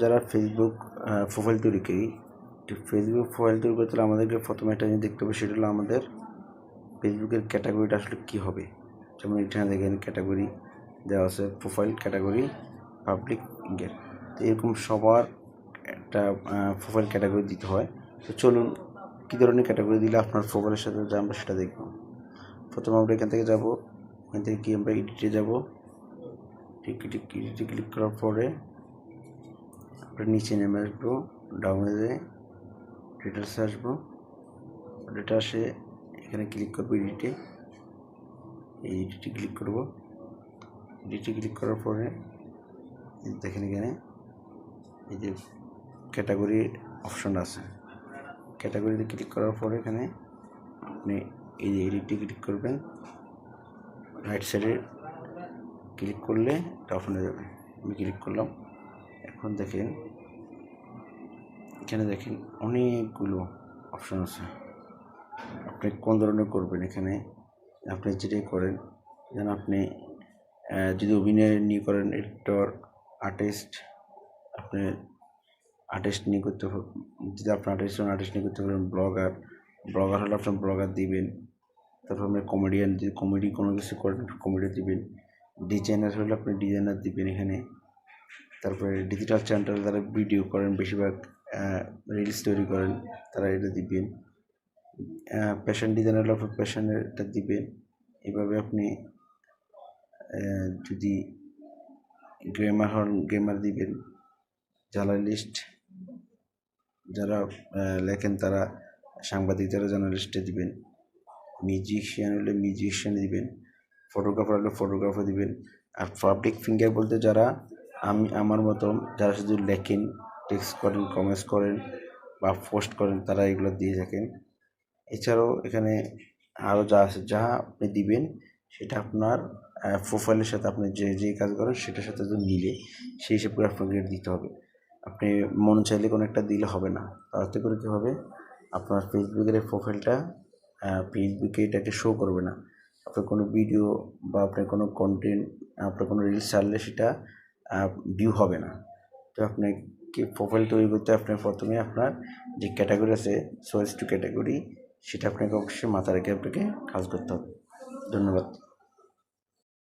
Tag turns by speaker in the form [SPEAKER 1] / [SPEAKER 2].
[SPEAKER 1] যারা Facebook profile তৈরি করি, ফেসবুক প্রোফাইল তৈরি করতে হলে আমাদেরকে প্রথমে একটা জিনিস দেখতে হবে, সেটা হলো আমাদের ফেসবুকের ক্যাটাগরিটা আসলে কী হবে। যেমন এখানে দেখেন ক্যাটাগরি দেওয়া আছে, প্রোফাইল ক্যাটাগরি পাবলিক ইঙ্গেজ। তো এরকম সবার একটা প্রোফাইল ক্যাটাগরি দিতে হয়। তো চলুন কী ধরনের ক্যাটাগরি দিলে আপনার প্রোফাইলের সাথে যা আমরা সেটা দেখব। প্রথমে আমরা এখান থেকে যাব, এখান থেকে কি আমরা এডিটে যাব, এডিটে ক্লিক করার পরে আমরা নিচে নেমে আসবো, ডাউনে যেয়ে ডিটেলসে আসবো, ডিটেলসে এখানে ক্লিক করবো এডিটে, এই এডিটে ক্লিক করব। এডিটে ক্লিক করার পরে দেখেন এখানে এই যে ক্যাটাগরি অপশন আছে, ক্যাটাগরিতে ক্লিক করার পরে এখানে আপনি এই যে এডিটে ক্লিক করবেন, রাইট সাইডে ক্লিক করলে এটা অপশন হয়ে যাবে। আমি ক্লিক করলাম। এখন দেখেন এখানে দেখেন অনেকগুলো অপশন আছে, আপনি কোন ধরনের করবেন। এখানে আপনি যেটাই করেন, যেন আপনি যদি অভিনয় নিয়ে করেন, এডিটর, আর্টিস্ট, আপনি আর্টিস্ট নিয়ে করতে, যদি আপনার আর্টিস্ট নিয়ে করতে পারেন, ব্লগার হলে আপনার ব্লগার দিবেন। তারপর আপনি কমেডিয়ান, যদি কমেডি কোনো কিছু করেন কমেডি দিবেন। ডিজাইনার হলে আপনি ডিজাইনার দিবেন এখানে। তারপরে ডিজিটাল চ্যানেল যারা ভিডিও করেন, বেশিরভাগ রিলস তৈরি করেন, তারা এটা দিবেন। ফ্যাশন ডিজাইনার হলে আপনার ফ্যাশনেরটা দিবেন। এভাবে আপনি যদি গেমার হন গেমার দিবেন, জার্নালিস্ট যারা লেখেন তারা সাংবাদিক, যারা জার্নালিস্টে দিবেন। মিউজিশিয়ান হলে মিউজিশিয়ান দিবেন, ফটোগ্রাফার হলে ফটোগ্রাফার দিবেন। আর পাবলিক ফিঙ্গার বলতে যারা আমার মতো যারা শুধু লেখেন, টেক্সট করেন, কমেন্টস করেন বা পোস্ট করেন, তারা এগুলো দিয়ে থাকেন। এছাড়াও এখানে আরও যা আছে, যা আপনি দিবেন সেটা আপনার প্রোফাইলের সাথে আপনি যে কাজ করেন সেটার সাথে যদি মিলে, সেই হিসেবে করে আপনাকে দিতে হবে। আপনি মন চাইলে কোনো একটা দিলে হবে না। তাতে করে কী হবে, আপনার ফেসবুকের এই প্রোফাইলটা ফেসবুকে এটাকে শো করবে না। আপনার কোনো ভিডিও বা আপনার কোনো কন্টেন্ট, আপনার কোনো রিলস ছাড়লে সেটা ভিউ হবে না। তো আপনাকে প্রোফাইল তৈরি করতে আপনার প্রথমে আপনার যে ক্যাটাগরি আছে, সোর্স টু ক্যাটাগরি, সেটা আপনাকে অবশ্যই মাথায় রেখে আপনাকে কাজ করতে হবে। ধন্যবাদ।